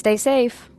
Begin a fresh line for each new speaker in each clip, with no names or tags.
Stay safe.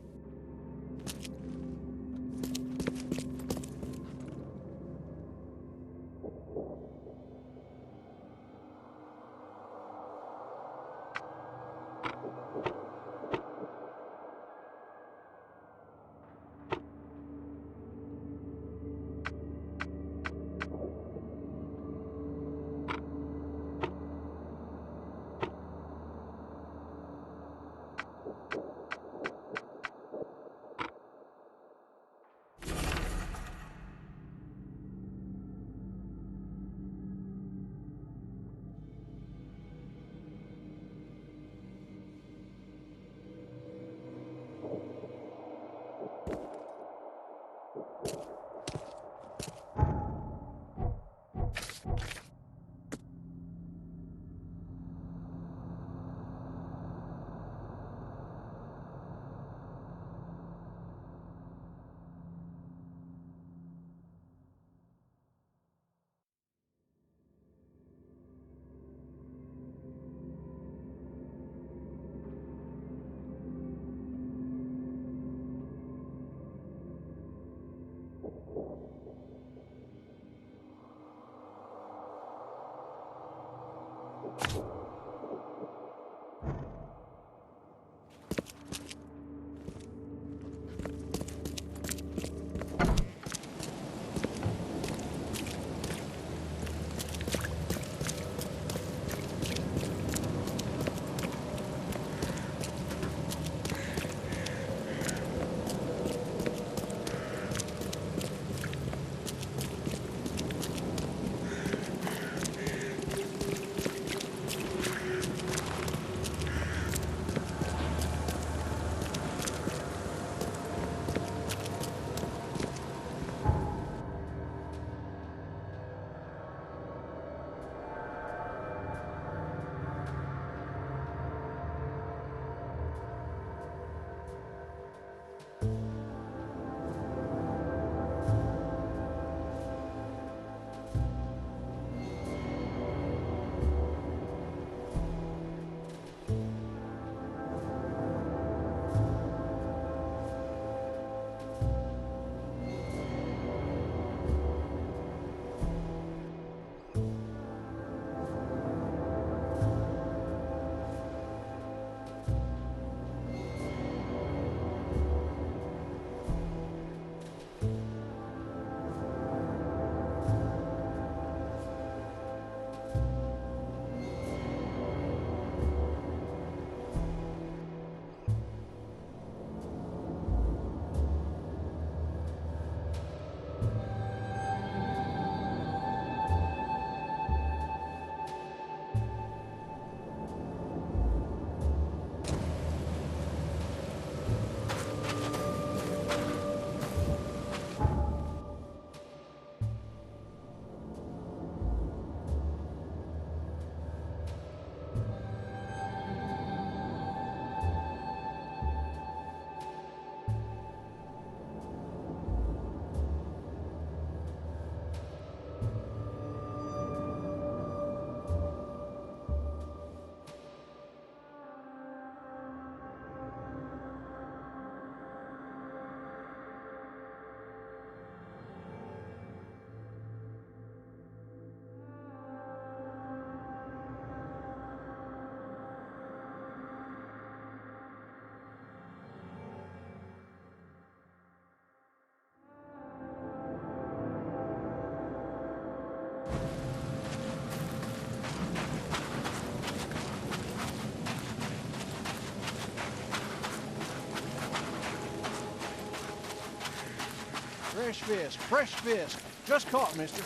fish, fresh fish. Just caught, mister.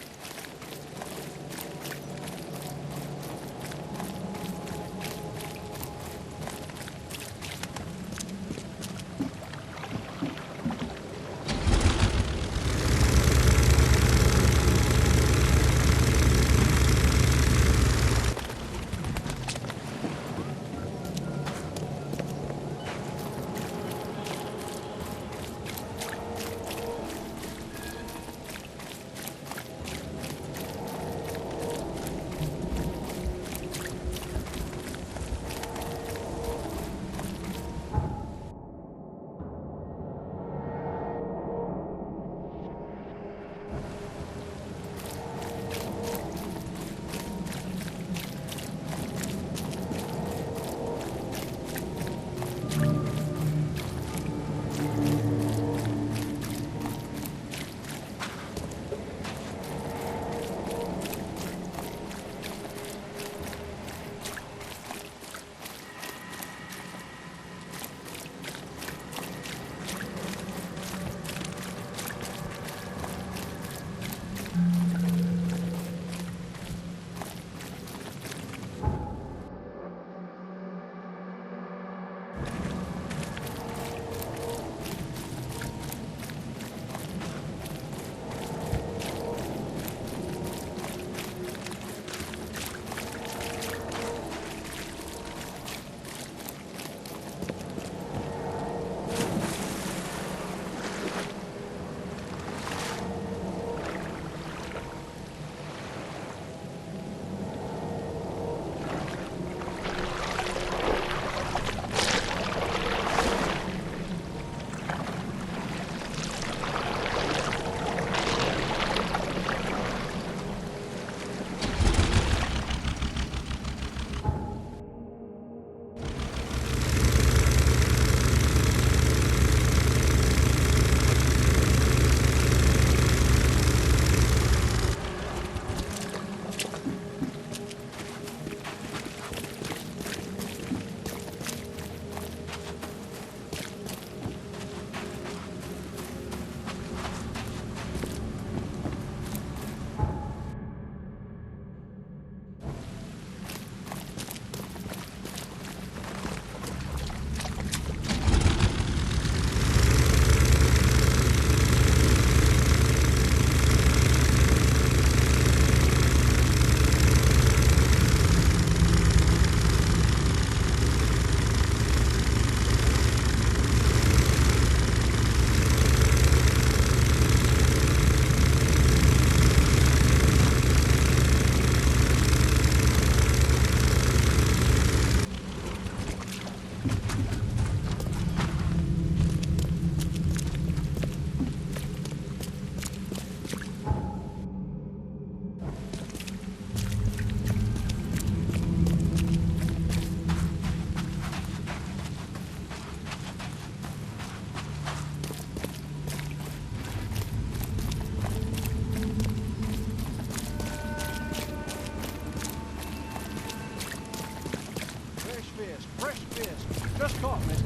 Fresh fish. Just caught, mister.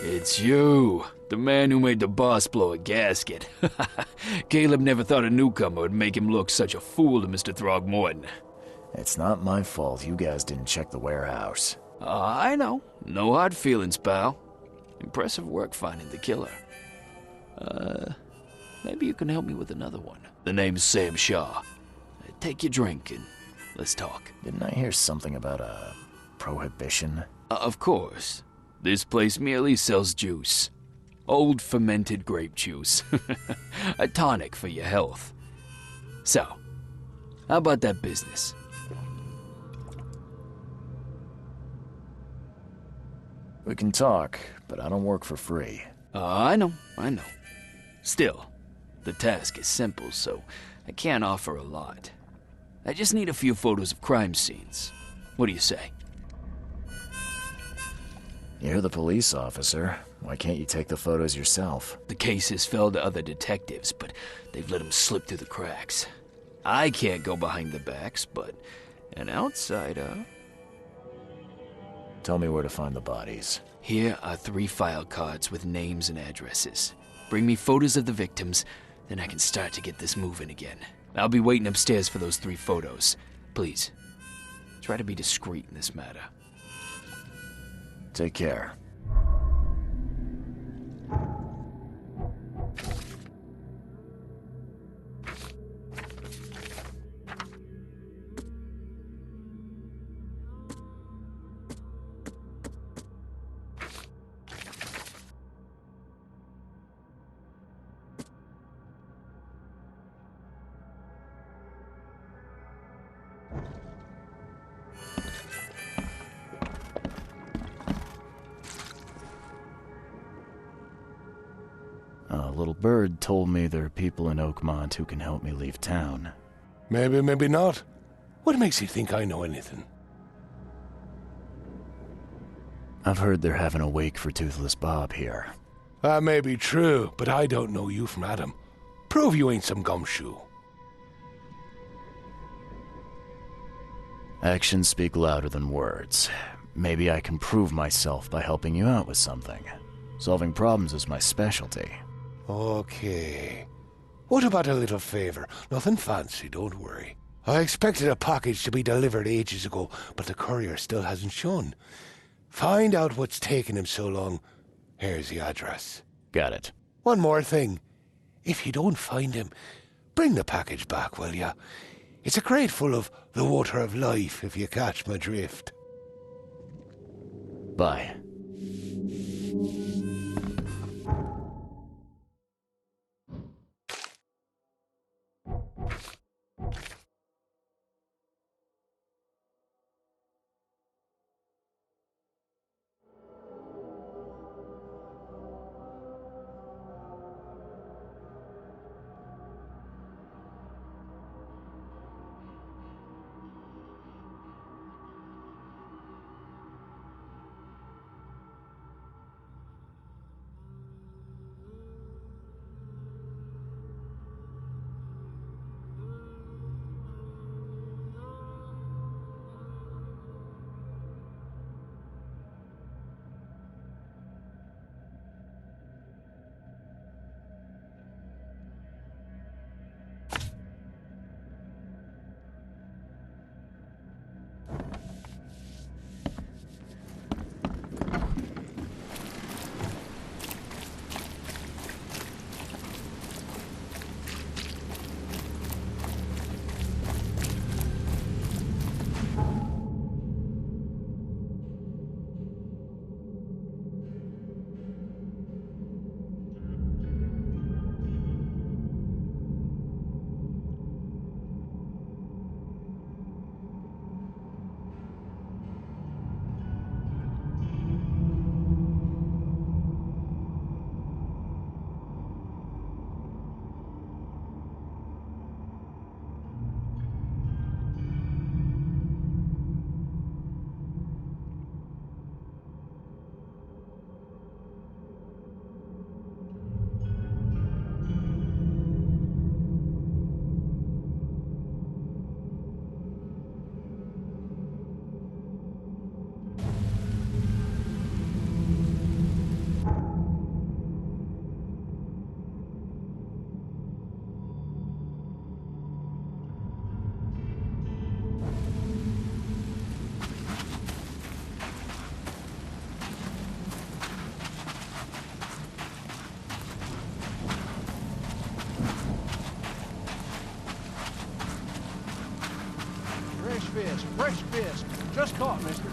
It's you. The man who made the boss blow a gasket. Caleb never thought a newcomer would make him look such a fool to Mr. Throgmorton.
It's not my fault you guys didn't check the warehouse.
I know. No hard feelings, pal. Impressive work finding the killer. Maybe you can help me with another one. The name's Sam Shaw. Take your drink and let's talk.
Didn't I hear something about a prohibition?
Of course. This place merely sells juice. Old fermented grape juice. A tonic for your health. So, how about that business?
We can talk, but I don't work for free.
I know. Still, the task is simple, so I can't offer a lot. I just need a few photos of crime scenes. What do you say?
You're the police officer. Why can't you take the photos yourself?
The cases fell to other detectives, but they've let them slip through the cracks. I can't go behind the backs, but an outsider...
Tell me where to find the bodies.
Here are 3 file cards with names and addresses. Bring me photos of the victims, then I can start to get this moving again. I'll be waiting upstairs for those 3 photos. Please, try to be discreet in this matter.
Take care. A little bird told me there are people in Oakmont who can help me leave town.
Maybe, maybe not. What makes you think I know anything?
I've heard they're having a wake for Toothless Bob here.
That may be true, but I don't know you from Adam. Prove you ain't some gumshoe.
Actions speak louder than words. Maybe I can prove myself by helping you out with something. Solving problems is my specialty.
Okay. What about a little favor? Nothing fancy, don't worry. I expected a package to be delivered ages ago, but the courier still hasn't shown. Find out what's taking him so long. Here's the address.
Got it.
One more thing. If you don't find him, bring the package back, will ya? It's a crate full of the water of life, if you catch my drift.
Bye.
fist. Fresh fist. Just caught, mister.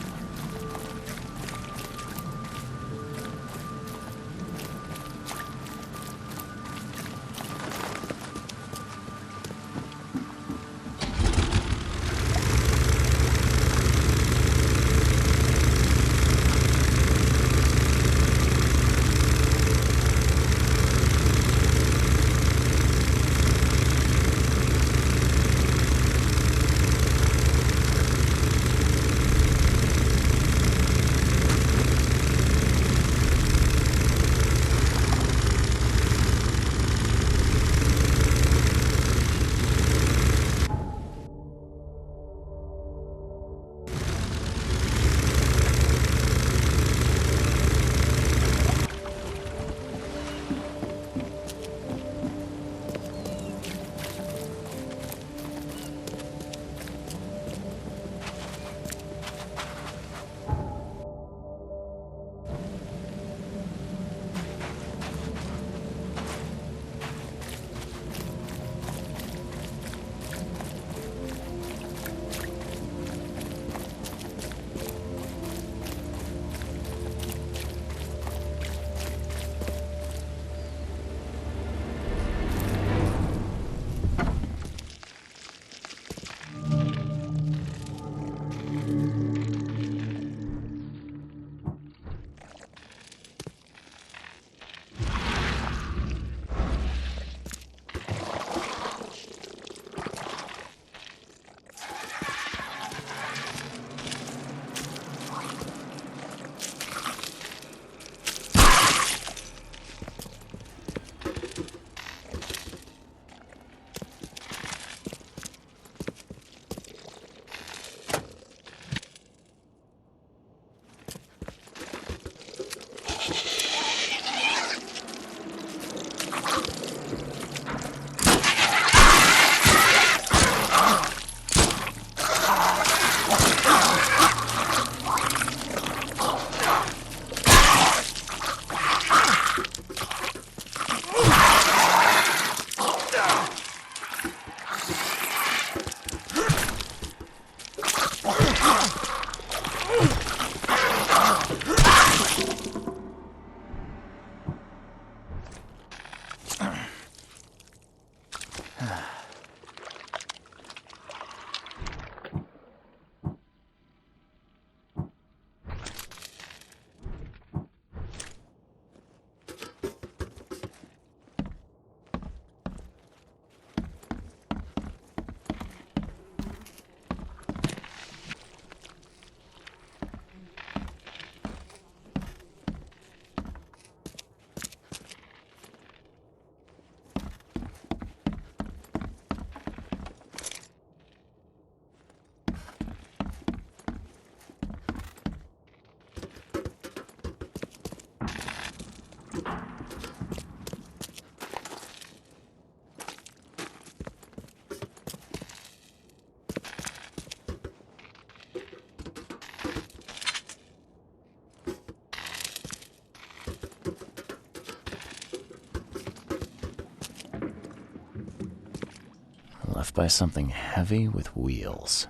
Left by something heavy with wheels.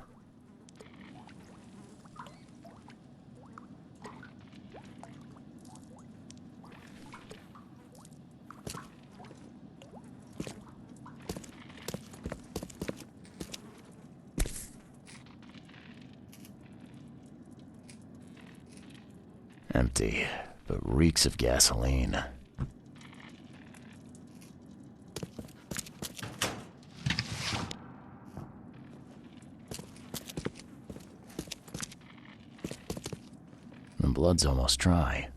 Empty, but reeks of gasoline. The blood's almost dry.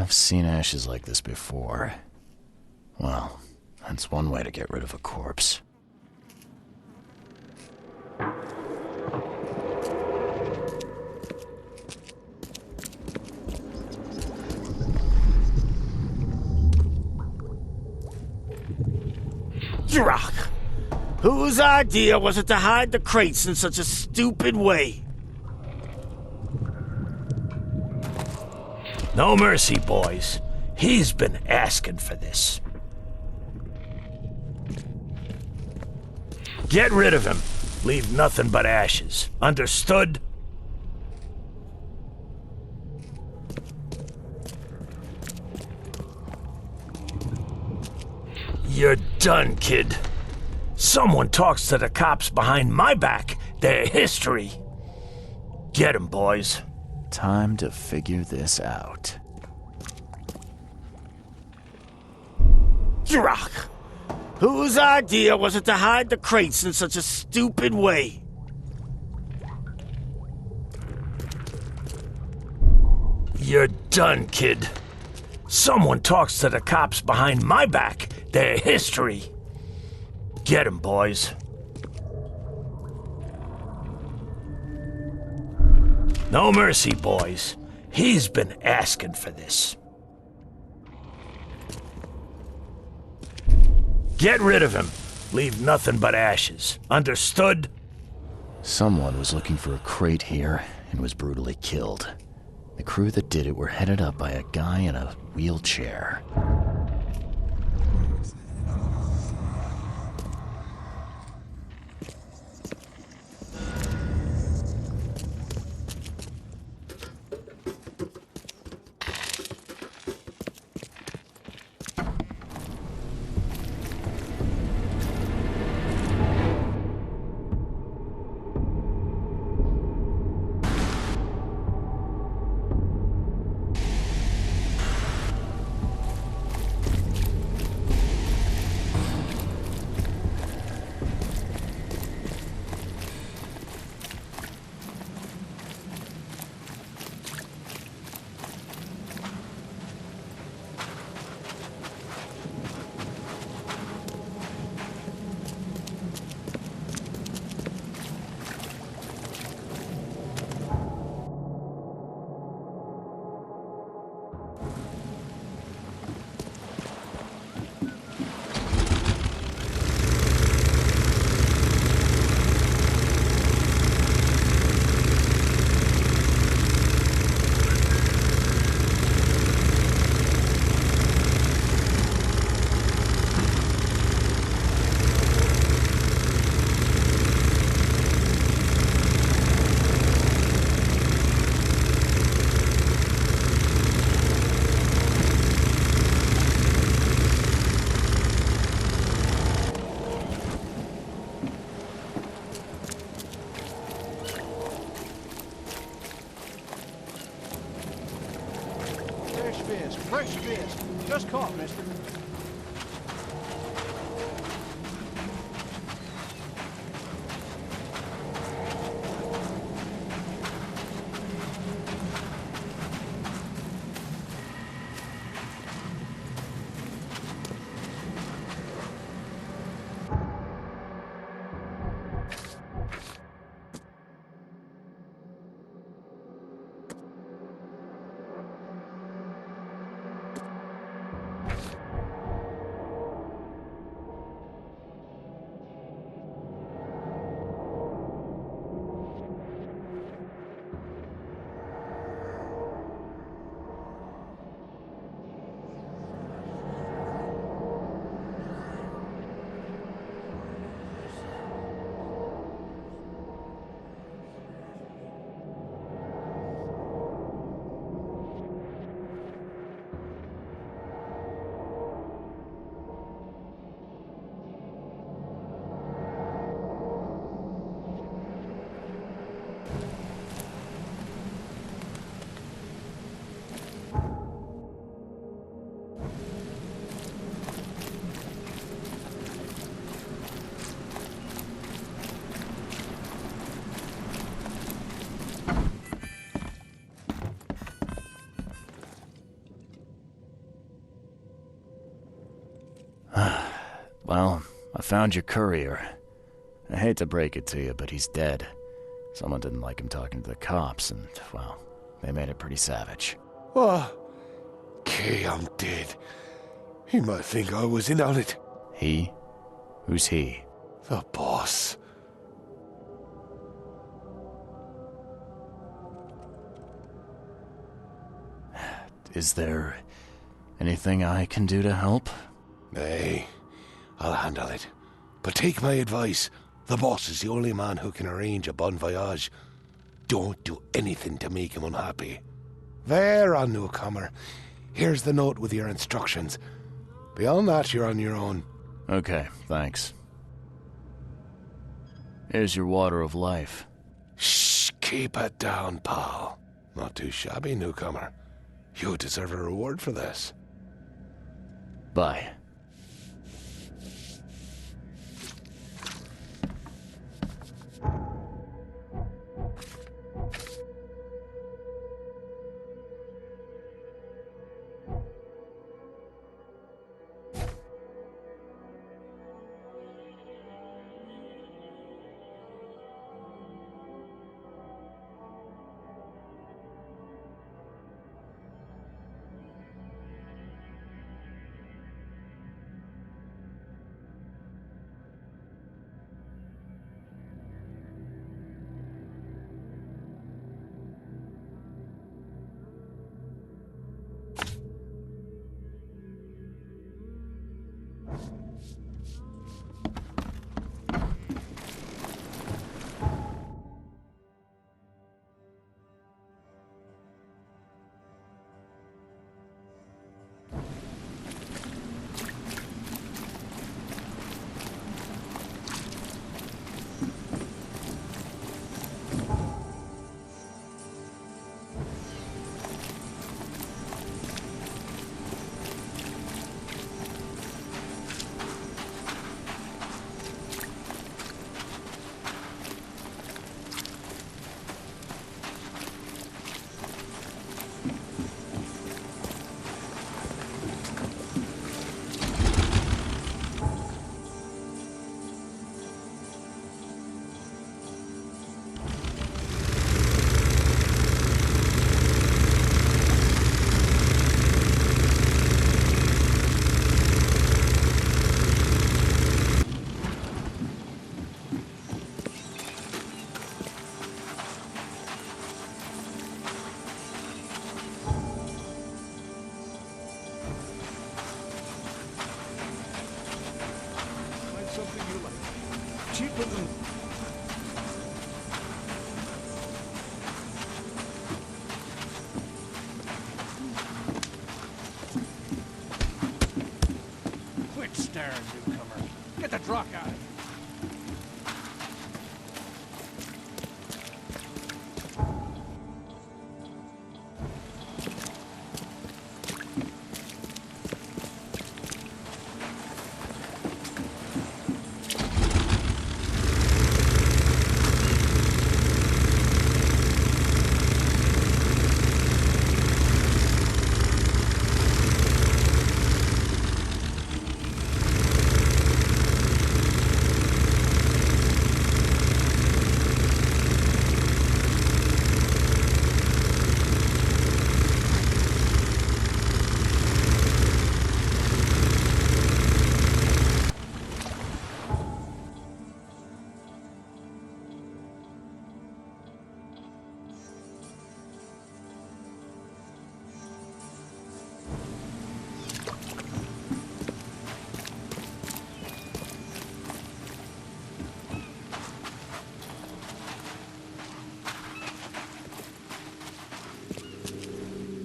I've seen ashes like this before. Well, that's one way to get rid of a corpse.
Rock! Whose idea was it to hide the crates in such a stupid way? No mercy, boys. He's been asking for this. Get rid of him. Leave nothing but ashes. Understood? You're done, kid. Someone talks to the cops behind my back. They're history. Get 'em, boys.
Time to figure this out.
Rock! Whose idea was it to hide the crates in such a stupid way? You're done, kid. Someone talks to the cops behind my back. They're history. Get 'em, boys. No mercy, boys. He's been asking for this. Get rid of him. Leave nothing but ashes. Understood?
Someone was looking for a crate here and was brutally killed. The crew that did it were headed up by a guy in a wheelchair.
Fresh fish. Just caught, mister.
found your courier. I hate to break it to you, but he's dead. Someone didn't like him talking to the cops, and, well, they made it pretty savage.
What? Okay, I'm dead. He might think I was in on it.
He? Who's he?
The boss.
Is there anything I can do to help?
Nay, I'll handle it. But take my advice. The boss is the only man who can arrange a bon voyage. Don't do anything to make him unhappy. There, on newcomer. Here's the note with your instructions. Beyond that, you're on your own.
Okay, thanks. Here's your water of life.
Shh, keep it down, pal. Not too shabby, newcomer. You deserve a reward for this.
Bye.
Something you like. Cheaper than... Quit staring, newcomer. Get the drock out of here.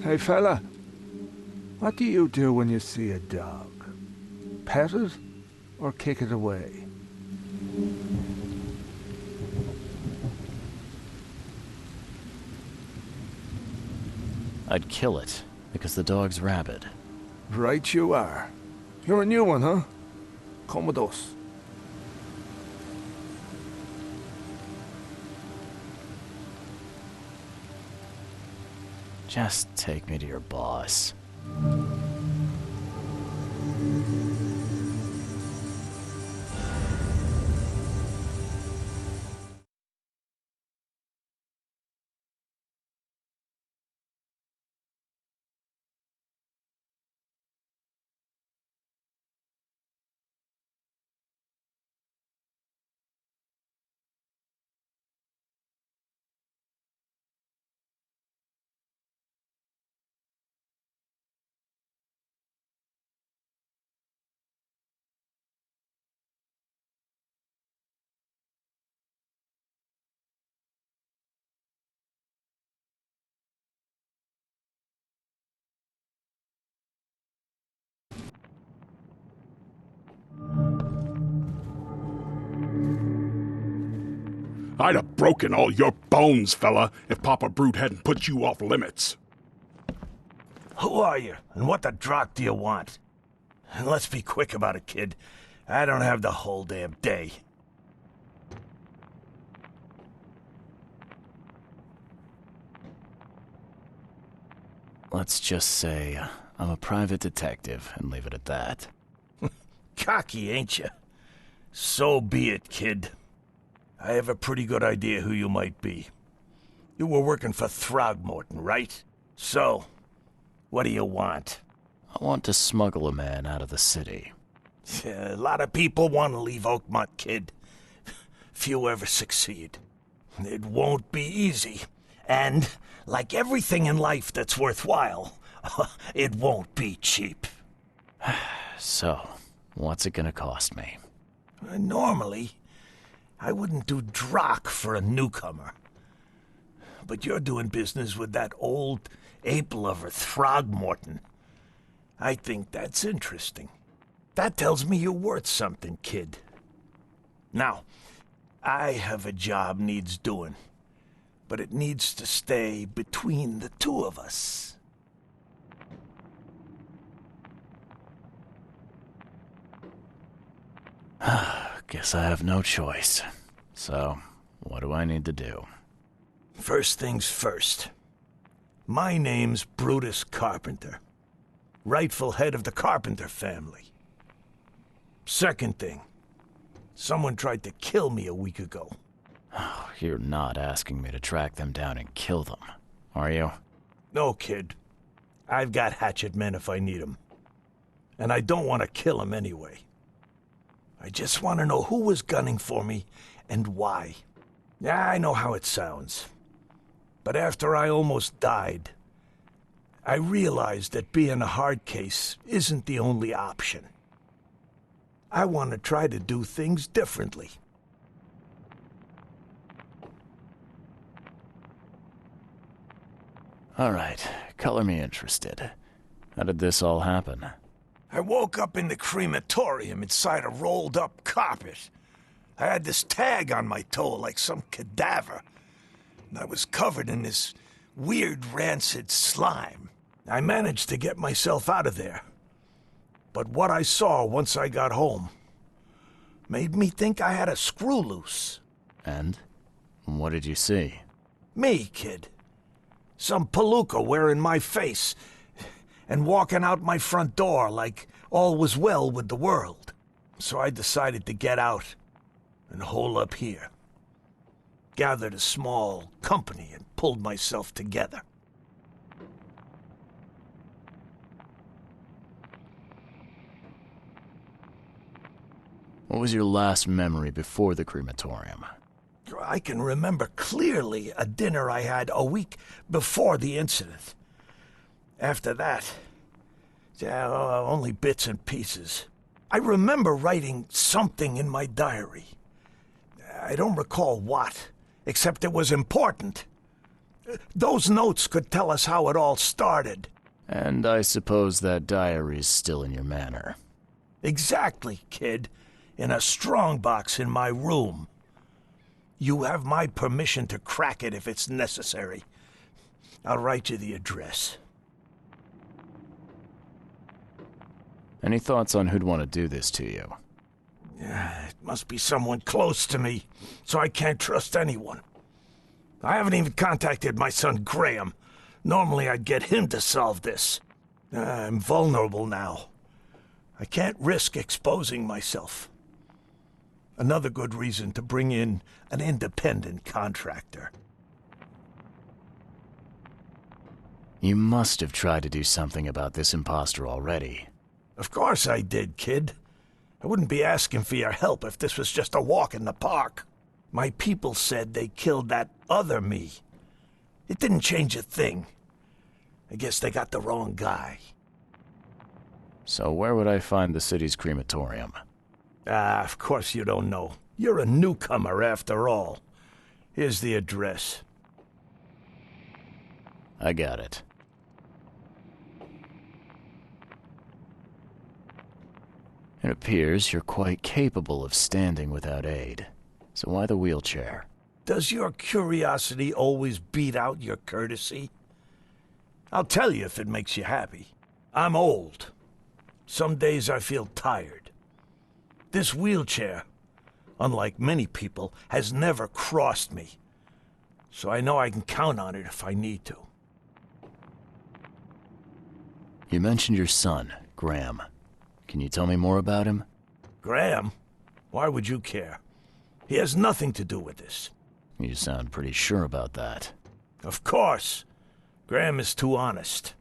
Hey fella, what do you do when you see a dog? Pet it or kick it away?
I'd kill it, because the dog's rabid.
Right you are. You're a new one, huh? Come with us.
Just take me to your boss.
I'd have broken all your bones, fella, if Papa Brute hadn't put you off limits.
Who are you, and what the drock do you want? And let's be quick about it, kid. I don't have the whole damn day.
Let's just say I'm a private detective and leave it at that.
Cocky, ain't you? So be it, kid. I have a pretty good idea who you might be. You were working for Throgmorton, right? So, what do you want?
I want to smuggle a man out of the city.
A lot of people want to leave Oakmont, kid. Few ever succeed. It won't be easy. And, like everything in life that's worthwhile, it won't be cheap.
So, what's it gonna cost me?
Normally, I wouldn't do drock for a newcomer. But you're doing business with that old ape-lover Throgmorton. I think that's interesting. That tells me you're worth something, kid. Now, I have a job needs doing, but it needs to stay between the two of us.
Guess I have no choice. So, what do I need to do?
First things first. My name's Brutus Carpenter, rightful head of the Carpenter family. Second thing, someone tried to kill me a week ago.
Oh, you're not asking me to track them down and kill them, are you?
No, kid. I've got hatchet men if I need 'em. And I don't want to kill 'em anyway. I just want to know who was gunning for me and why. Yeah, I know how it sounds. But after I almost died, I realized that being a hard case isn't the only option. I want to try to do things differently.
All right, color me interested. How did this all happen?
I woke up in the crematorium inside a rolled-up carpet. I had this tag on my toe like some cadaver, and I was covered in this weird rancid slime. I managed to get myself out of there. But what I saw once I got home made me think I had a screw loose.
And? What did you see?
Me, kid. Some palooka wearing my face and walking out my front door like all was well with the world. So I decided to get out and hole up here. Gathered a small company and pulled myself together.
What was your last memory before the crematorium?
I can remember clearly a dinner I had a week before the incident. After that, only bits and pieces. I remember writing something in my diary. I don't recall what, except it was important. Those notes could tell us how it all started.
And I suppose that diary's still in your manor.
Exactly, kid. In a strongbox in my room. You have my permission to crack it if it's necessary. I'll write you the address.
Any thoughts on who'd want to do this to you?
It must be someone close to me, so I can't trust anyone. I haven't even contacted my son Graham. Normally I'd get him to solve this. I'm vulnerable now. I can't risk exposing myself. Another good reason to bring in an independent contractor.
You must have tried to do something about this imposter already.
Of course I did, kid. I wouldn't be asking for your help if this was just a walk in the park. My people said they killed that other me. It didn't change a thing. I guess they got the wrong guy.
So where would I find the city's crematorium?
Of course you don't know. You're a newcomer after all. Here's the address.
I got it. It appears you're quite capable of standing without aid. So why the wheelchair?
Does your curiosity always beat out your courtesy? I'll tell you if it makes you happy. I'm old. Some days I feel tired. This wheelchair, unlike many people, has never crossed me. So I know I can count on it if I need to.
You mentioned your son, Graham. Can you tell me more about him?
Graham? Why would you care? He has nothing to do with this.
You sound pretty sure about that.
Of course. Graham is too honest.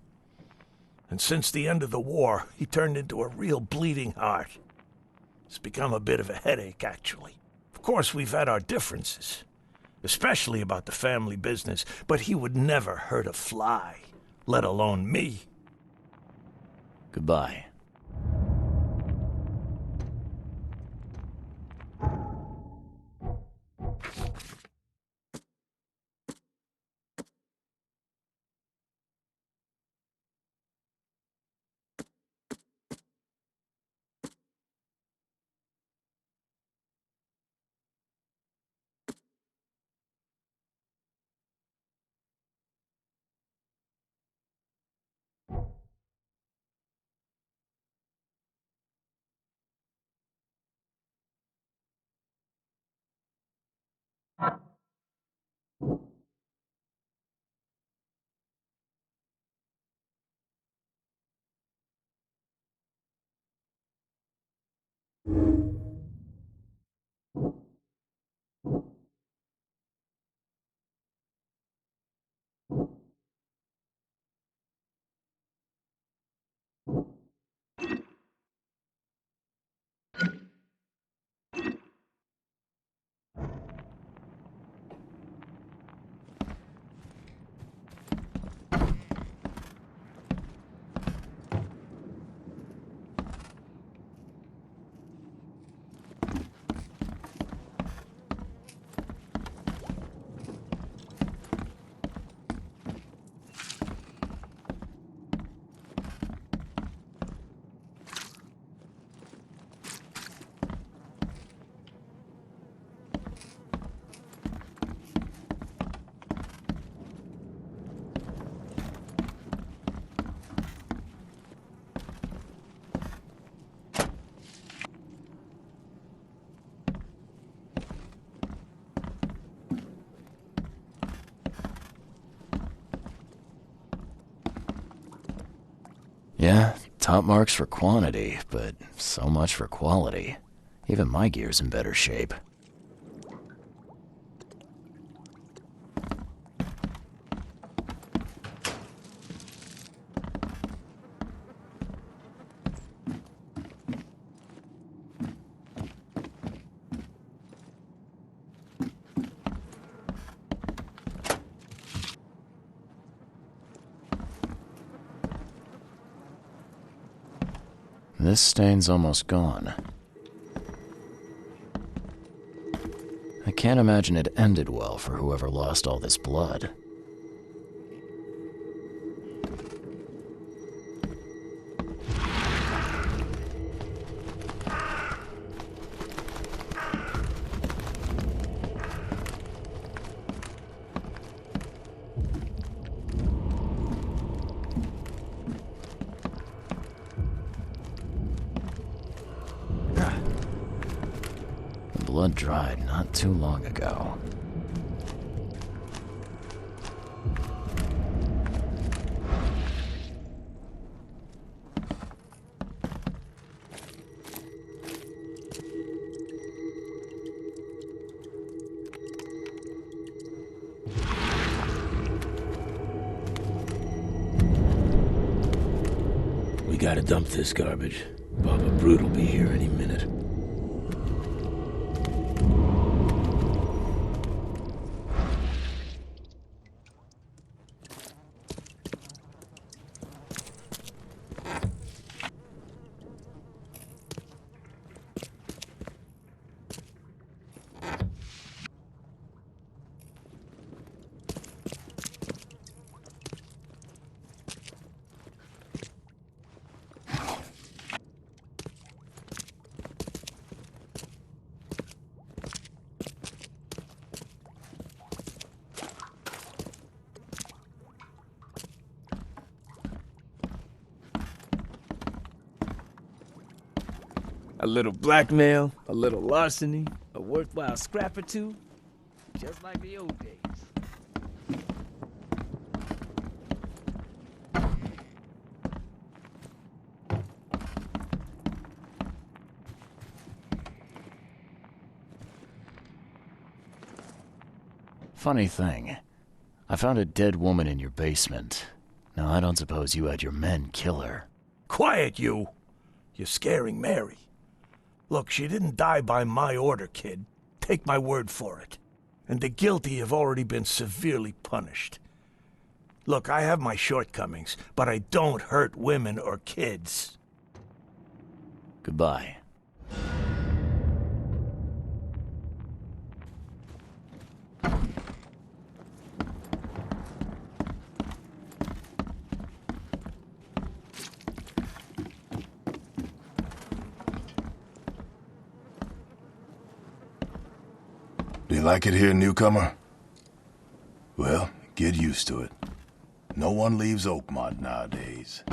And since the end of the war, he turned into a real bleeding heart. It's become a bit of a headache, actually. Of course, we've had our differences, especially about the family business, but he would never hurt a fly, let alone me.
Goodbye. Yeah, top marks for quantity, but so much for quality. Even my gear's in better shape. This stain's almost gone. I can't imagine it ended well for whoever lost all this blood. Blood dried not too long ago.
We gotta dump this garbage. Papa Brute will be here any minute.
A little blackmail, a little larceny, a worthwhile scrap or two, just like the old days.
Funny thing, I found a dead woman in your basement. Now, I don't suppose you had your men kill her.
Quiet, you! You're scaring Mary. Look, she didn't die by my order, kid. Take my word for it. And the guilty have already been severely punished. Look, I have my shortcomings, but I don't hurt women or kids.
Goodbye.
Do you like it here, newcomer? Well, get used to it. No one leaves Oakmont nowadays.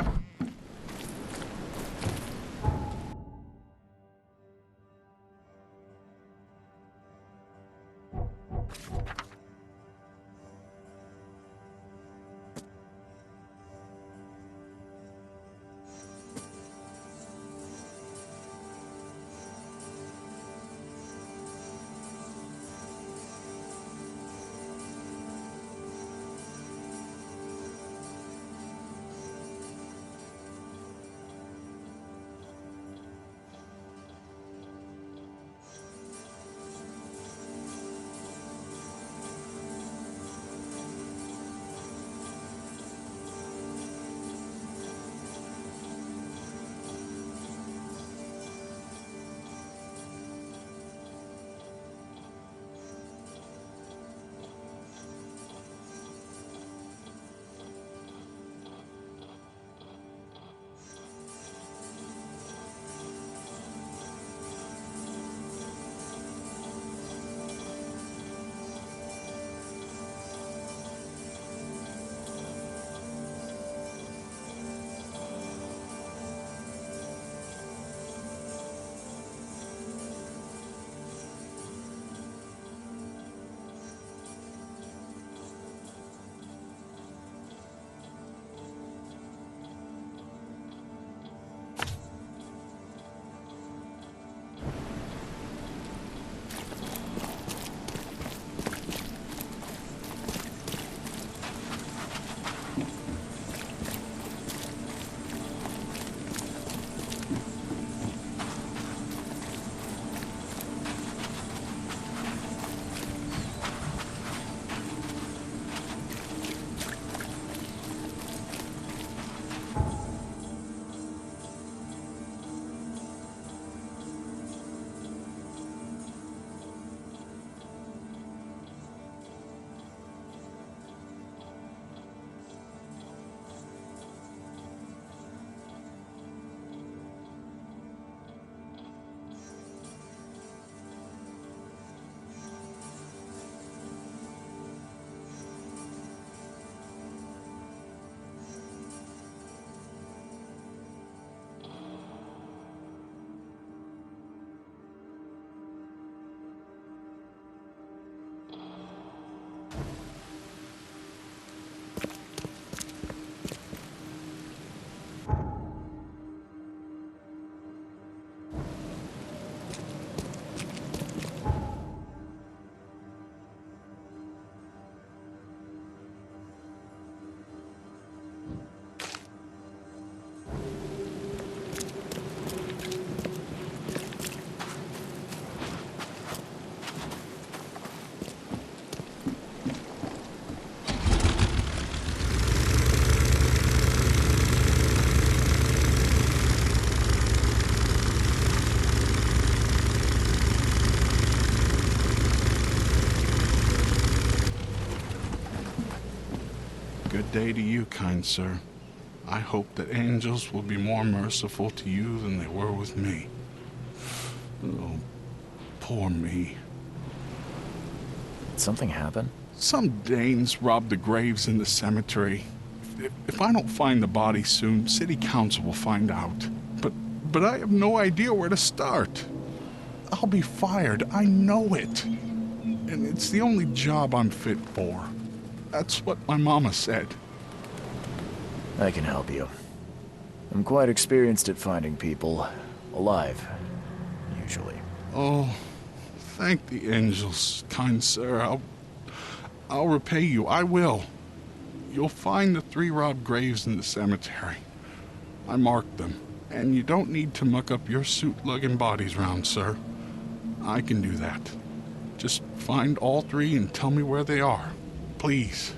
Good day to you, kind sir. I hope that angels will be more merciful to you than they were with me. Oh, poor me.
Did something happen?
Some Danes robbed the graves in the cemetery. If I don't find the body soon, city council will find out. But but I have no idea where to start. I'll be fired, I know it. And it's the only job I'm fit for. That's what my mama said.
I can help you. I'm quite experienced at finding people alive, usually.
Oh, thank the angels, kind sir. I'll repay you, I will. You'll find the 3 robbed graves in the cemetery. I marked them, and you don't need to muck up your suit lugging bodies round, sir. I can do that. Just find all 3 and tell me where they are. Please.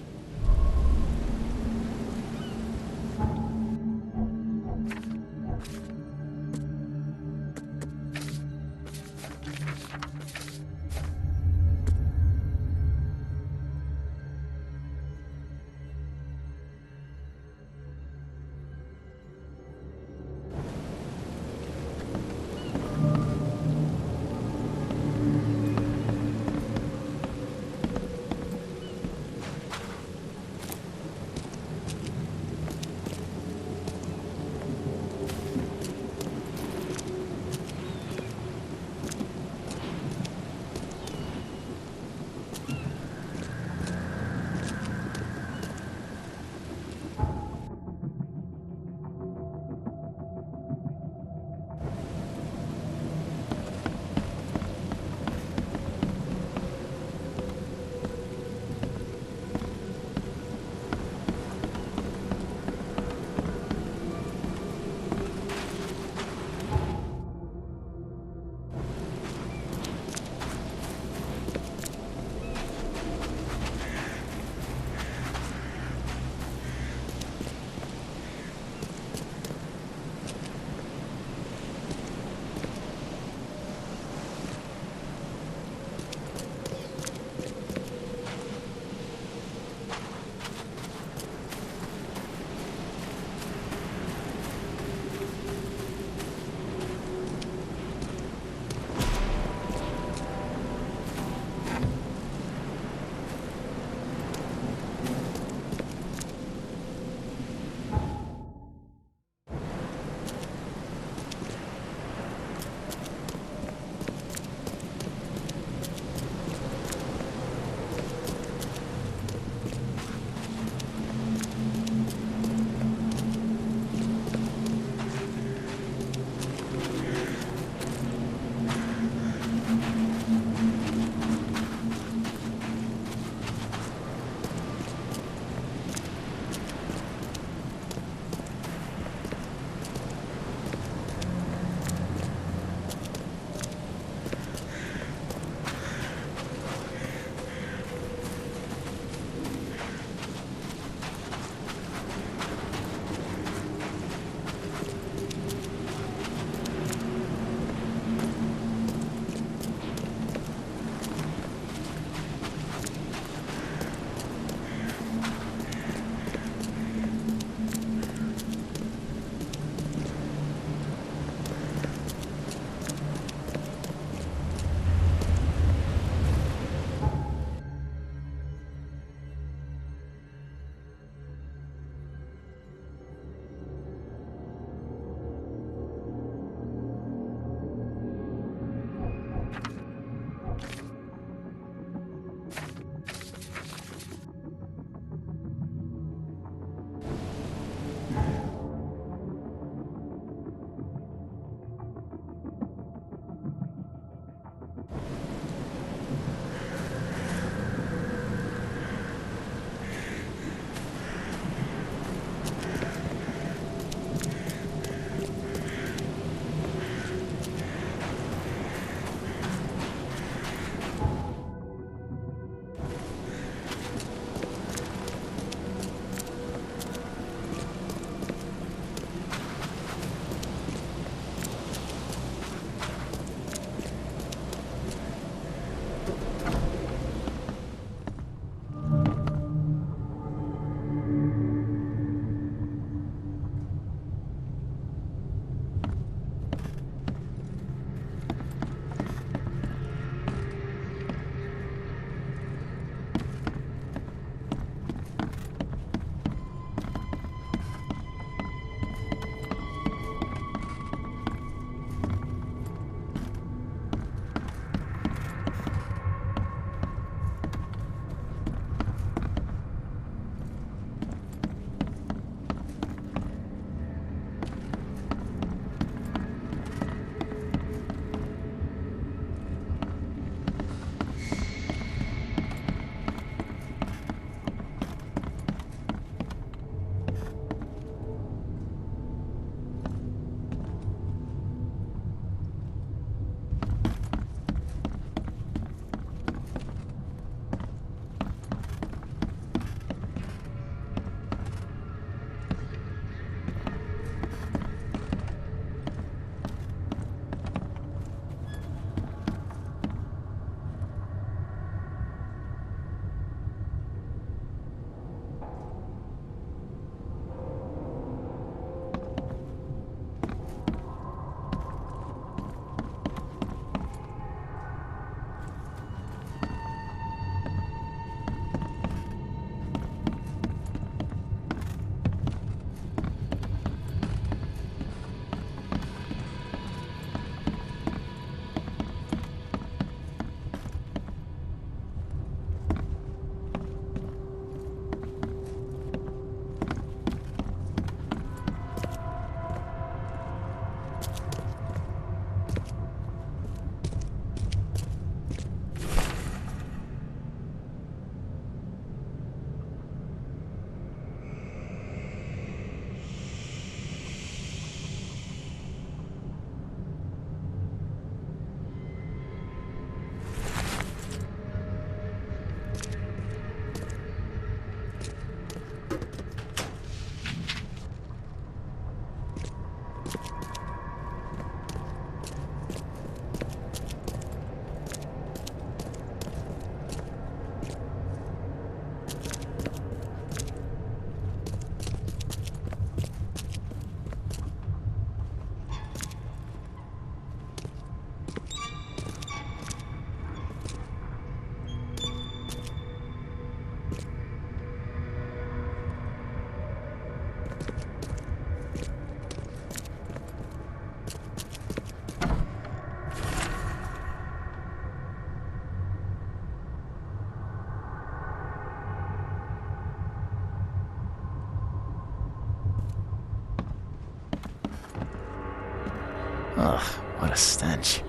Ugh, what a stench.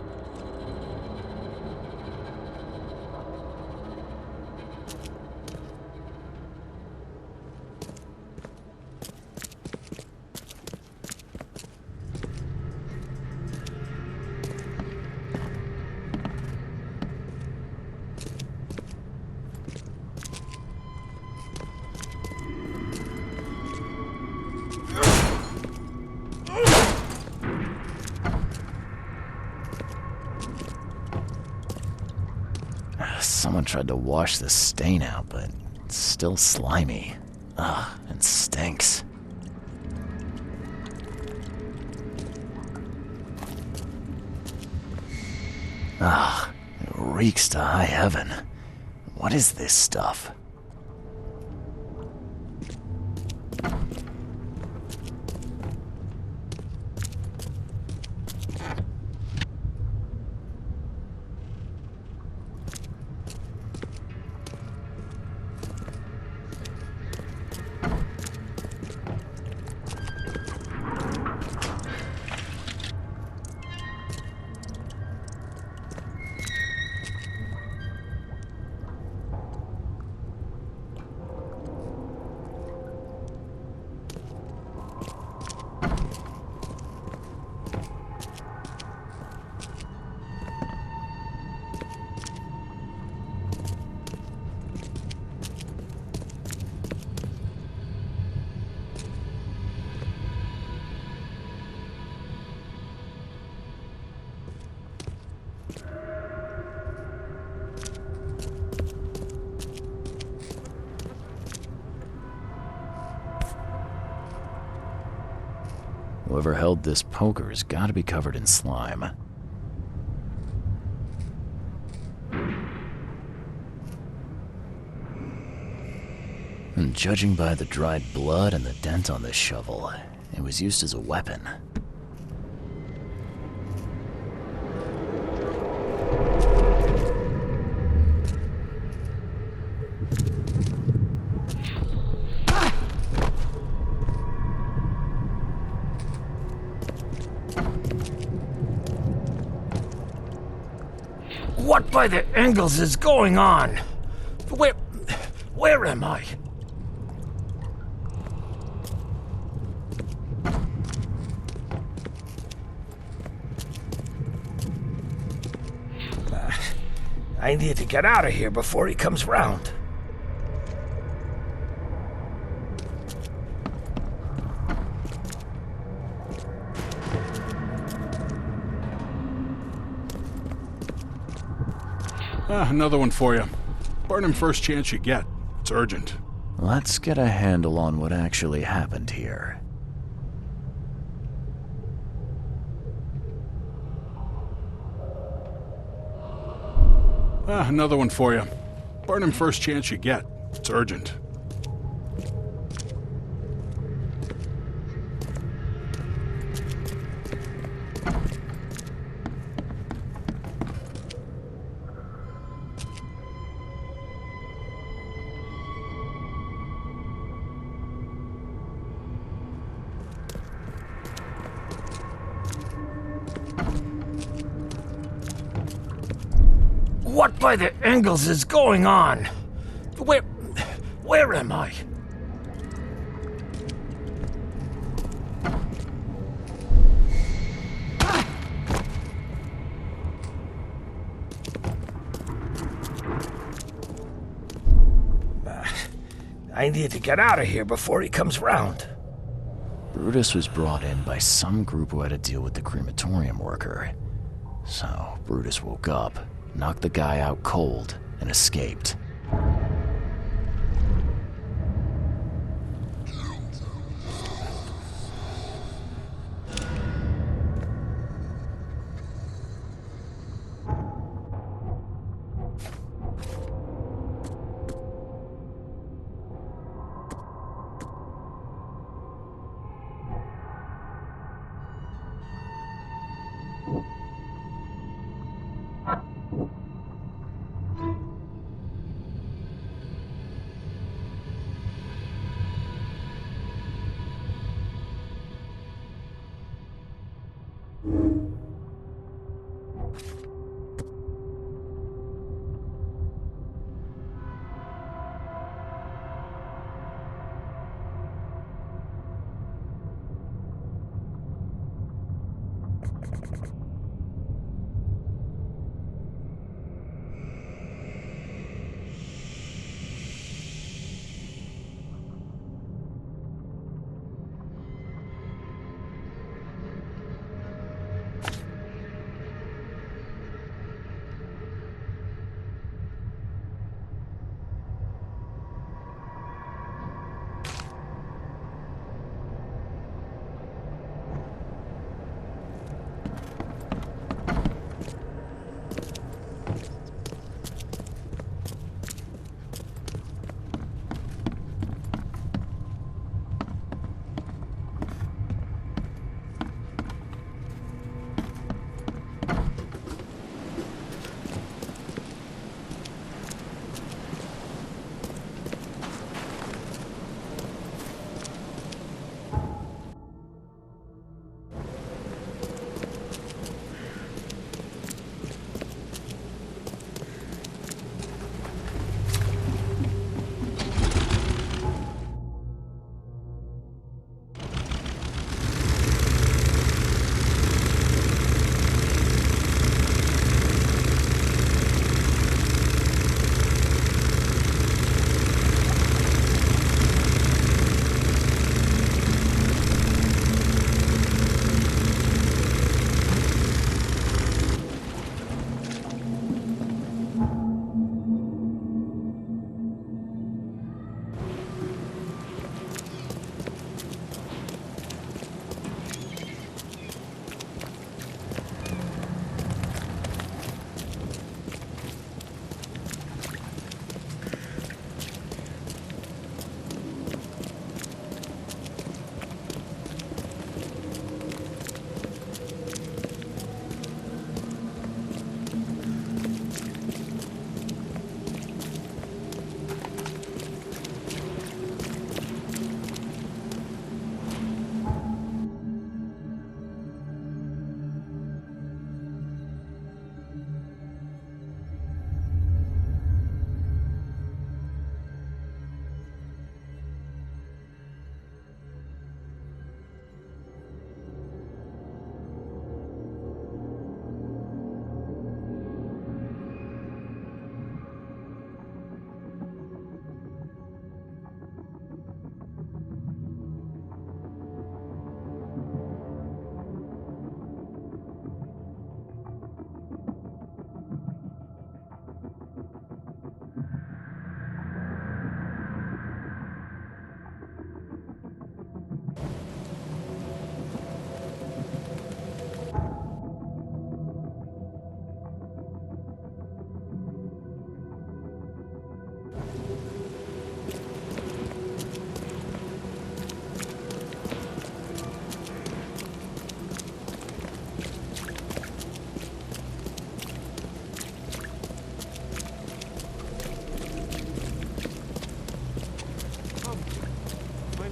Someone tried to wash the stain out, but it's still slimy. Ugh, and stinks. Ugh, it reeks to high heaven. What is this stuff? Whoever held this poker has got to be covered in slime. And judging by the dried blood and the dent on this shovel, it was used as a weapon.
What by the angles is going on? Where am I? I need to get out of here before he comes round.
Another one for you. Burn him first chance you get. It's urgent.
Let's get a handle on what actually happened here.
Another one for you. Burn him first chance you get. It's urgent.
What by the angles is going on? Where am I? I need to get out of here before he comes round.
Brutus was brought in by some group who had to deal with the crematorium worker. So Brutus woke up, knocked the guy out cold, and escaped.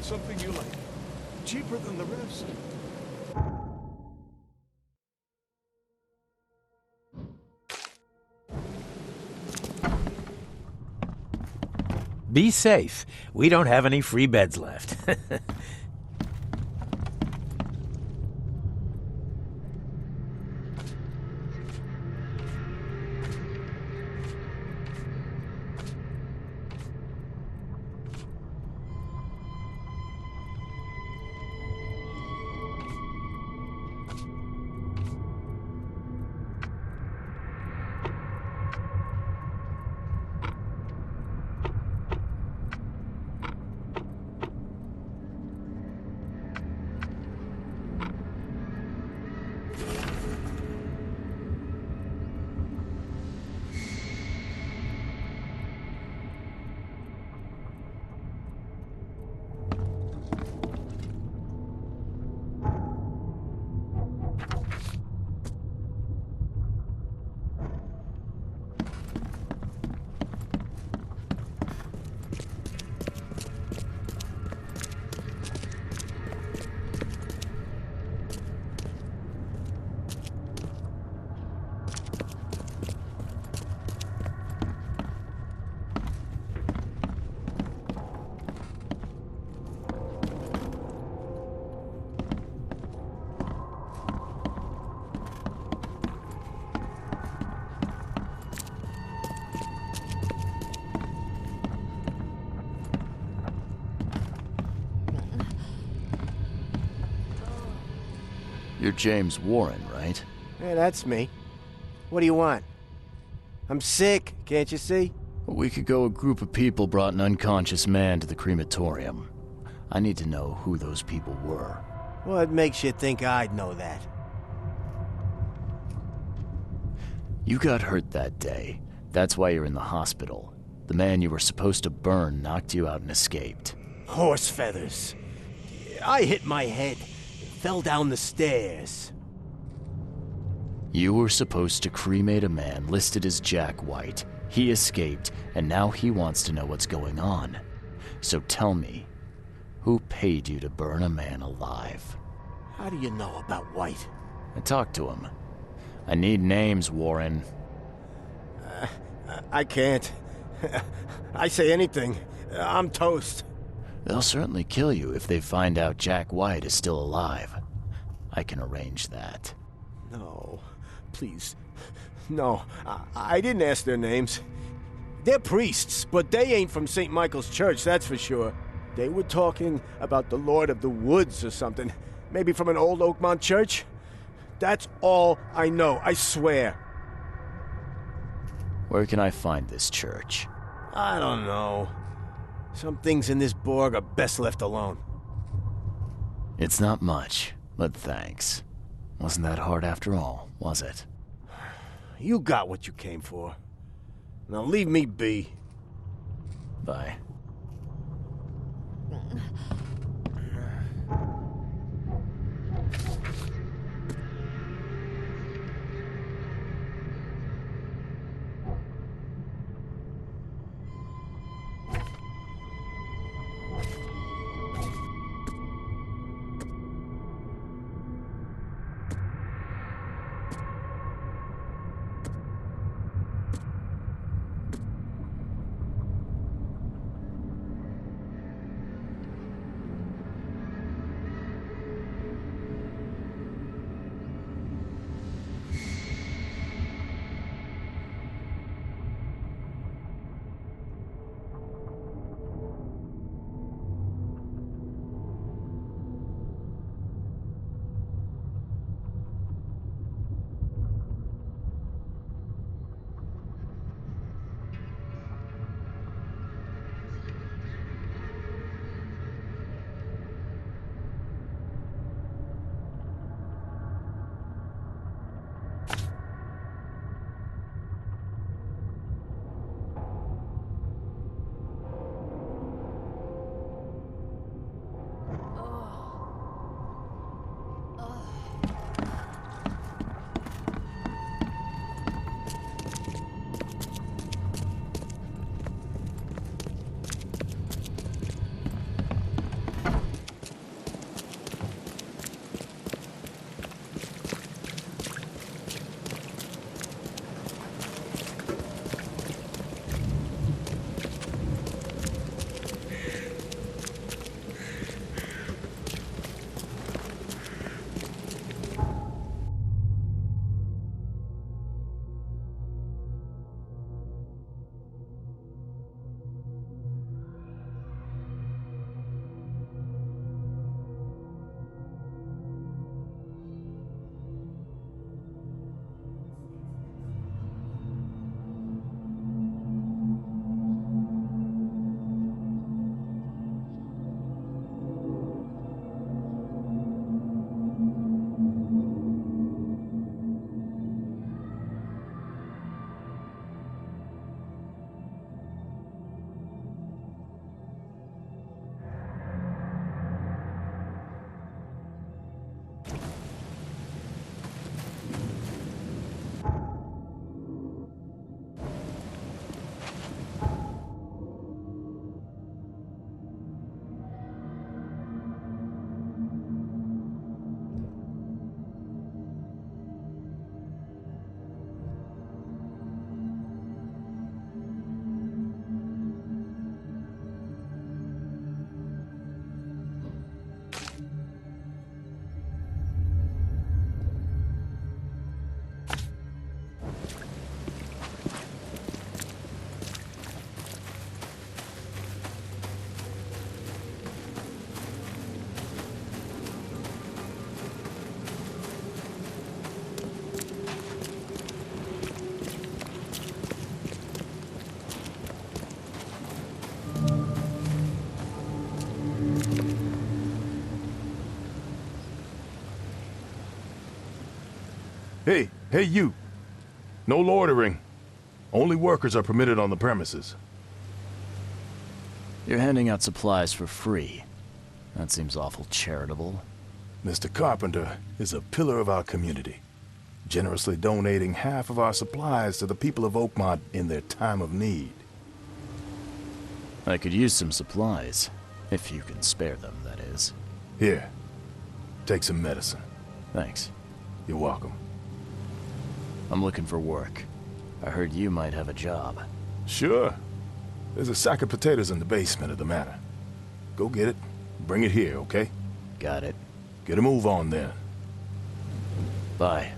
Something you like. Cheaper than the rest.
Be safe. We don't have any free beds left.
You're James Warren, right?
Yeah, that's me. What do you want? I'm sick, can't you see?
A week ago, a group of people brought an unconscious man to the crematorium. I need to know who those people were.
What makes you think I'd know that?
You got hurt that day. That's why you're in the hospital. The man you were supposed to burn knocked you out and escaped.
Horse feathers. I hit my head. Fell down the stairs.
You were supposed to cremate a man listed as Jack White. He escaped, and now he wants to know what's going on. So tell me, who paid you to burn a man alive?
How do you know about White?
I talked to him. I need names, Warren.
I can't. I say anything. I'm toast.
They'll certainly kill you if they find out Jack White is still alive. I can arrange that.
No, please. No, I didn't ask their names. They're priests, but they ain't from St. Michael's Church, that's for sure. They were talking about the Lord of the Woods or something. Maybe from an old Oakmont church? That's all I know, I swear.
Where can I find this church?
I don't know. Some things in this Borg are best left alone.
It's not much, but thanks. Wasn't that hard after all, was it?
You got what you came for. Now leave me be.
Bye.
Hey, you! No loitering. Only workers are permitted on the premises.
You're handing out supplies for free. That seems awful charitable.
Mr. Carpenter is a pillar of our community, generously donating half of our supplies to the people of Oakmont in their time of need.
I could use some supplies, if you can spare them, that is.
Here, take some medicine.
Thanks.
You're welcome.
I'm looking for work. I heard you might have a job.
Sure. There's a sack of potatoes in the basement of the manor. Go get it. Bring it here, okay?
Got it.
Get a move on then.
Bye.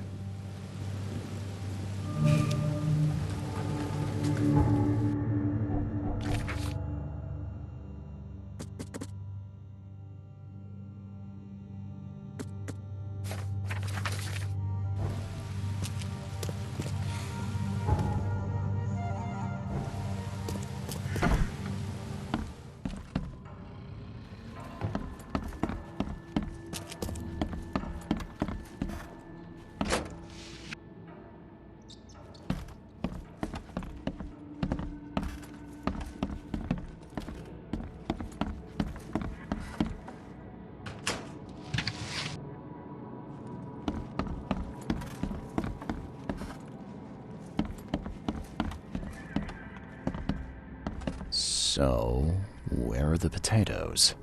So, where are the potatoes?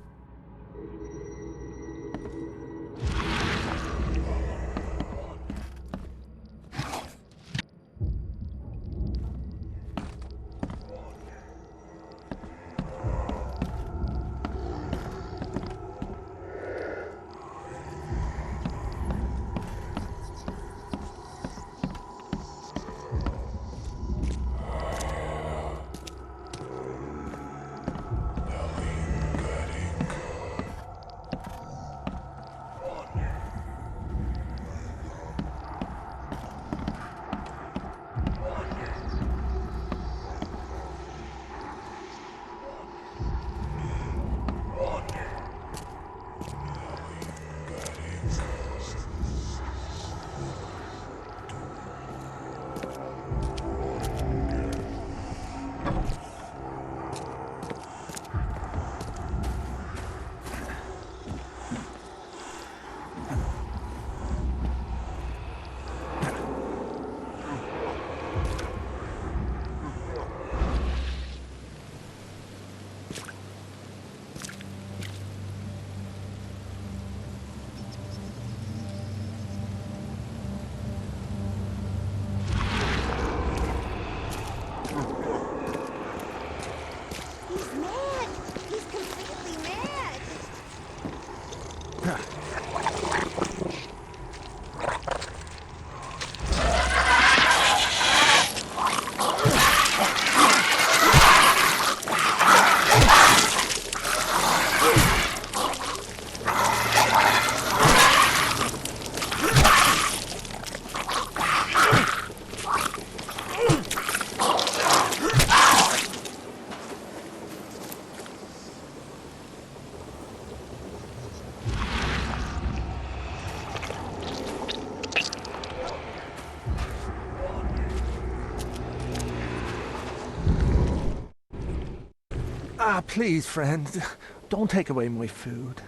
Ah, please, friend. Don't take away my food.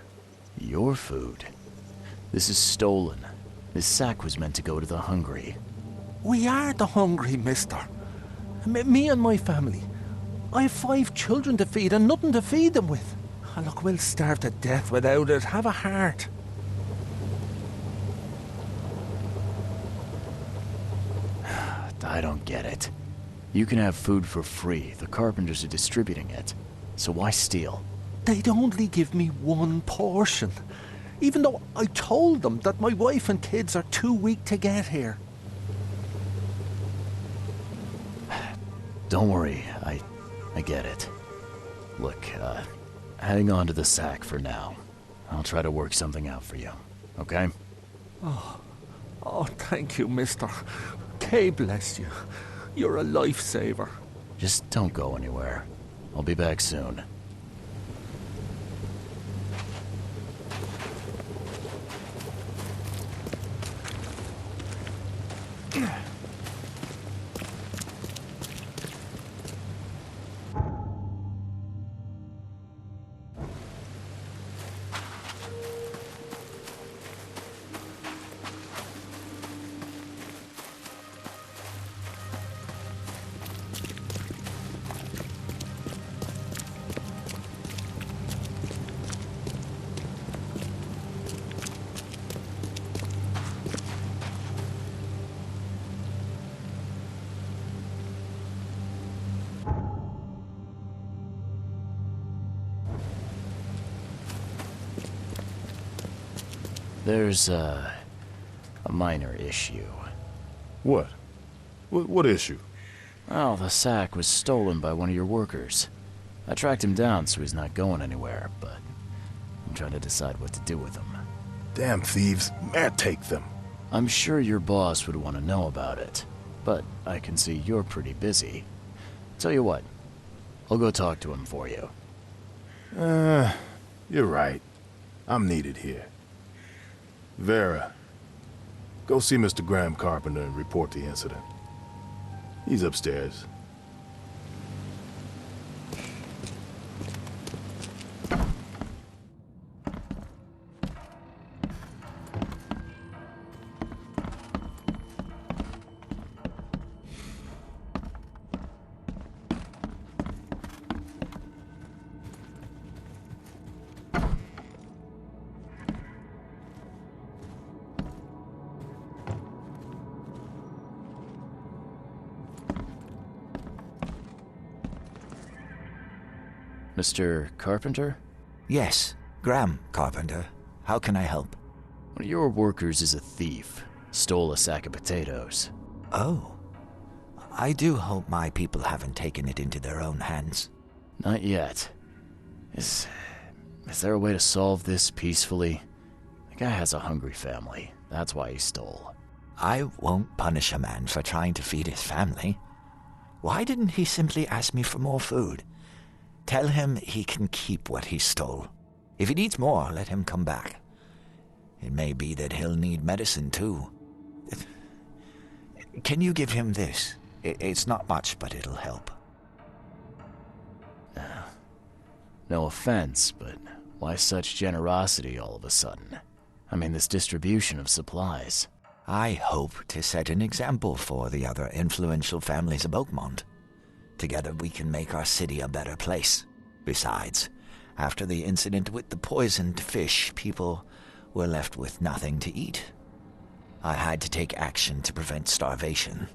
Your food? This is stolen. This sack was meant to go to the hungry.
We are the hungry, mister. Me and my family. I have 5 children to feed and nothing to feed them with. Oh, look, we'll starve to death without it. Have a heart.
I don't get it. You can have food for free. The carpenters are distributing it. So why steal?
They'd only give me 1 portion. Even though I told them that my wife and kids are too weak to get here.
Don't worry, I get it. Look, hang on to the sack for now. I'll try to work something out for you, okay?
Oh, thank you, mister. Kay bless you. You're a lifesaver.
Just don't go anywhere. I'll be back soon. There's a minor issue.
What? What issue?
Well, the sack was stolen by one of your workers. I tracked him down so he's not going anywhere, but I'm trying to decide what to do with him.
Damn thieves. Man, take them.
I'm sure your boss would want to know about it, but I can see you're pretty busy. Tell you what, I'll go talk to him for you.
You're right. I'm needed here. Vera, go see Mr. Graham Carpenter and report the incident. He's upstairs.
Mr. Carpenter?
Yes, Graham Carpenter. How can I help?
One of your workers is a thief. Stole a sack of potatoes.
Oh. I do hope my people haven't taken it into their own hands.
Not yet. Is there a way to solve this peacefully? The guy has a hungry family. That's why he stole.
I won't punish a man for trying to feed his family. Why didn't he simply ask me for more food? Tell him he can keep what he stole. If he needs more, let him come back. It may be that he'll need medicine, too. Can you give him this? It's not much, but it'll help.
No offense, but why such generosity all of a sudden? I mean, this distribution of supplies.
I hope to set an example for the other influential families of Oakmont. Together we can make our city a better place. Besides, after the incident with the poisoned fish, people were left with nothing to eat. I had to take action to prevent starvation.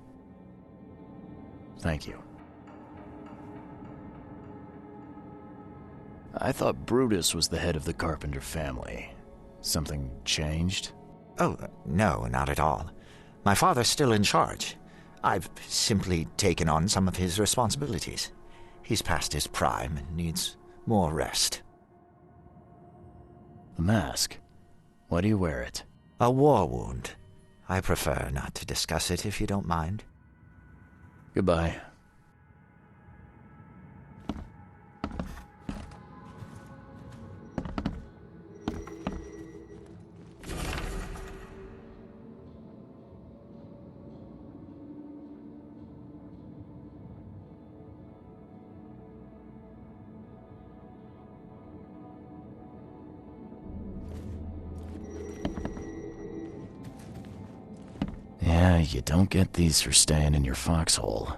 Thank you. I thought Brutus was the head of the Carpenter family. Something changed?
Oh, no, not at all. My father's still in charge. I've simply taken on some of his responsibilities. He's past his prime and needs more rest.
The mask. Why do you wear it?
A war wound. I prefer not to discuss it if you don't mind.
Goodbye. Yeah, you don't get these for staying in your foxhole.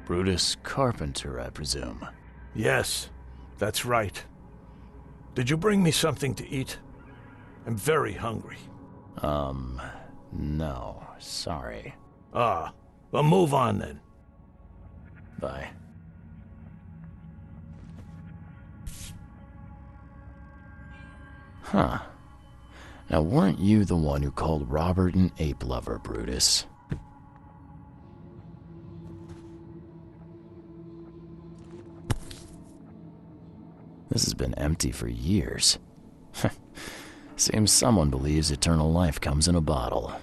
Brutus Carpenter, I presume.
Yes, that's right. Did you bring me something to eat? I'm very hungry.
No, sorry.
Ah, well, move on then.
Bye. Huh. Now, weren't you the one who called Robert an ape lover, Brutus? This has been empty for years. Seems someone believes eternal life comes in a bottle.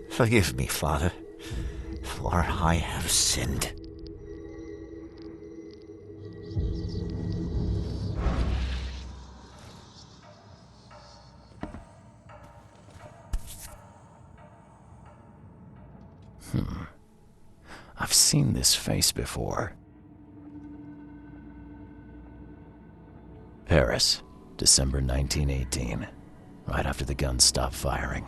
Forgive me, Father, for I have sinned.
I've seen this face before. Paris, December 1918, right after the guns stopped firing.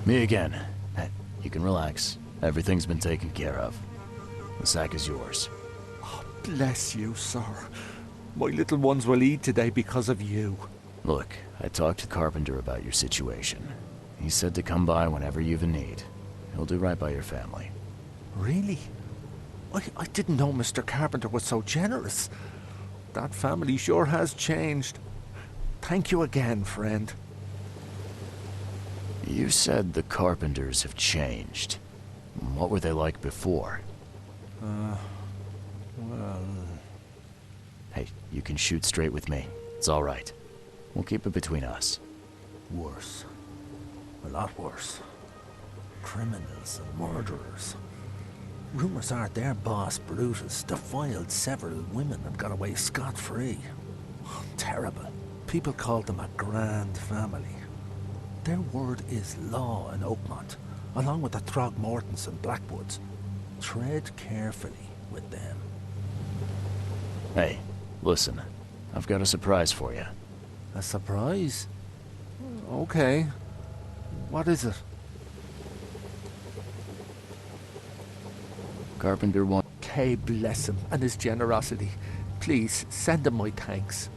Me again. You can relax. Everything's been taken care of. The sack is yours.
Oh, bless you, sir. My little ones will eat today because of you.
Look, I talked to Carpenter about your situation. He said to come by whenever you've a need. He'll do right by your family.
Really? I didn't know Mr. Carpenter was so generous. That family sure has changed. Thank you again, friend.
You said the Carpenters have changed. What were they like before?
Well...
Hey, you can shoot straight with me. It's all right. We'll keep it between us.
Worse. A lot worse. Criminals and murderers. Rumors are their boss, Brutus, defiled several women and got away scot-free. Oh, terrible. People called them a grand family. Their word is law in Oakmont, along with the Throgmortons and Blackwoods. Tread carefully with them.
Hey, Listen, I've got a surprise for you.
A surprise? Okay. What is it?
Carpenter wants...
Okay, bless him and his generosity. Please, send him my thanks.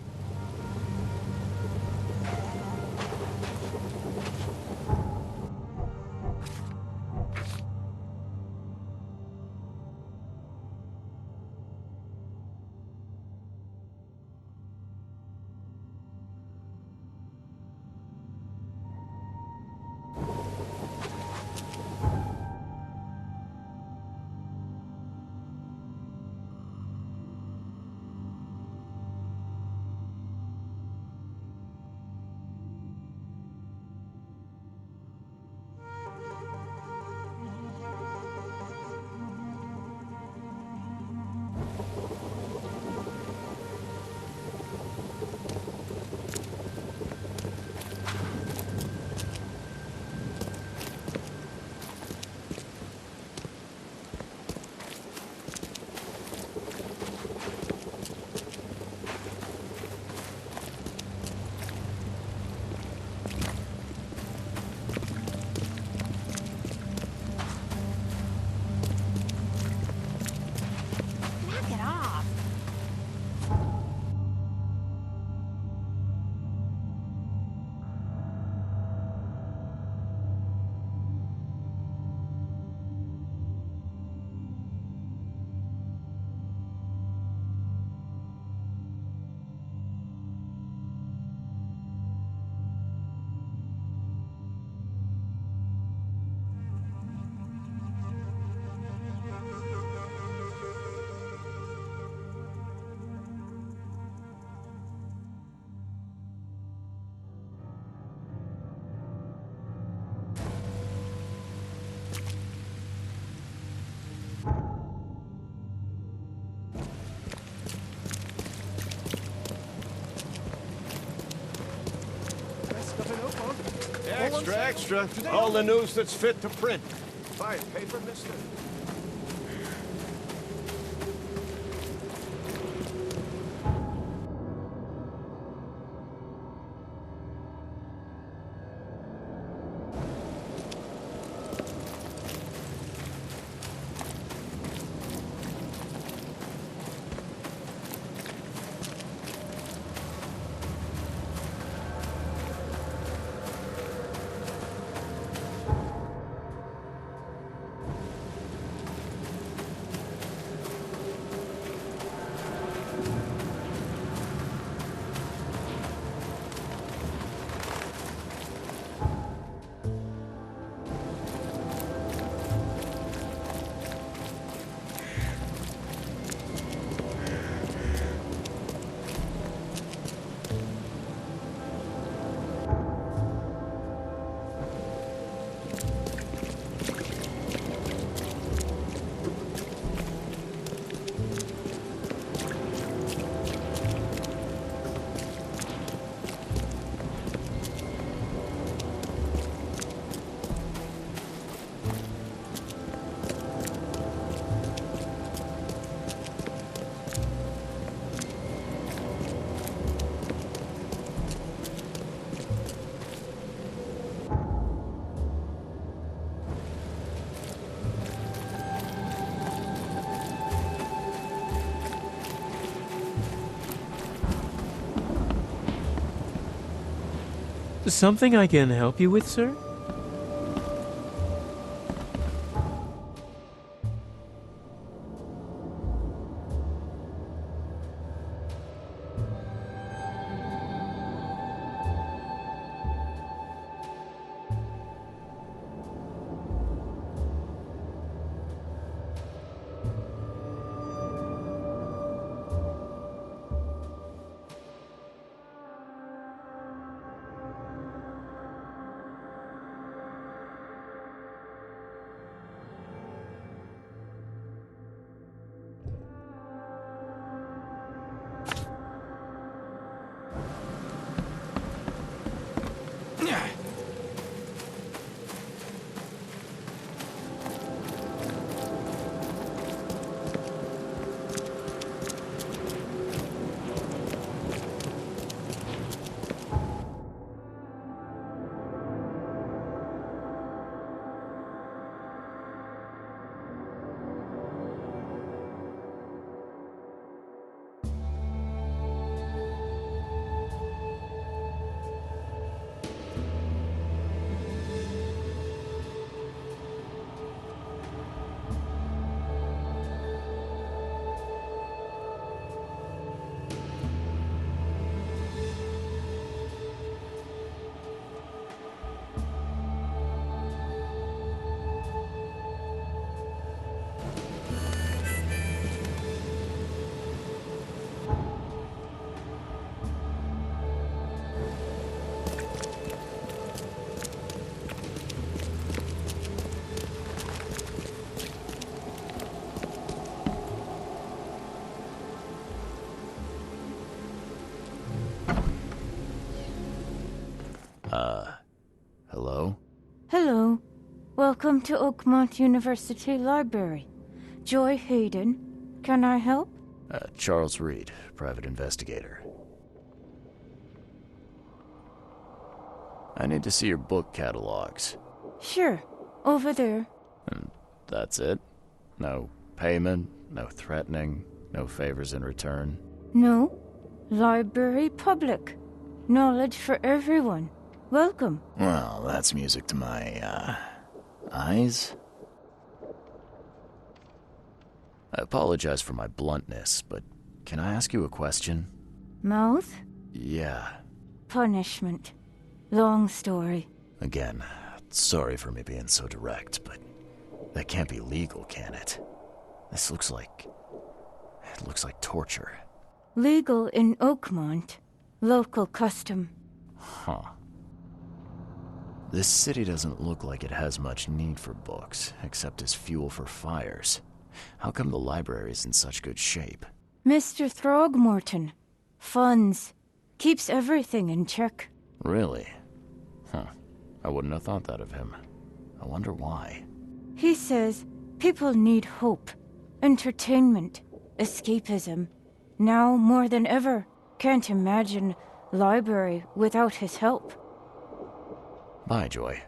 Extra. All the news that's fit to print. Buy a paper, mister?
Something I can help you with, sir?
Welcome to Oakmont University Library. Joy Hayden. Can I help?
Charles Reed, private investigator. I need to see your book catalogs.
Sure. Over there.
And that's it? No payment, no threatening, no favors in return?
No. Library public. Knowledge for everyone. Welcome.
Well, that's music to my, eyes? I apologize for my bluntness, but can I ask you a question?
Mouth?
Yeah.
Punishment. Long story.
Again, sorry for me being so direct, but that can't be legal, can it? This looks like... it looks like torture.
Legal in Oakmont. Local custom.
Huh. This city doesn't look like it has much need for books, except as fuel for fires. How come the library is in such good shape?
Mr. Throgmorton. Funds. Keeps everything in check.
Really? Huh. I wouldn't have thought that of him. I wonder why.
He says people need hope, entertainment, escapism. Now more than ever. Can't imagine library without his help.
Bye, Joy.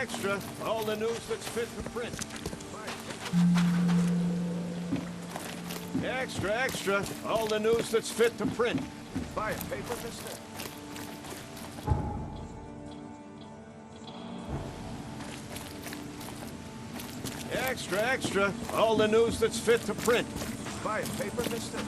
extra. All the news that's fit to print. Extra, extra. All the news that's fit to print. Buy a paper, mister? Extra, extra. All the news that's fit to print. Buy a paper, mister?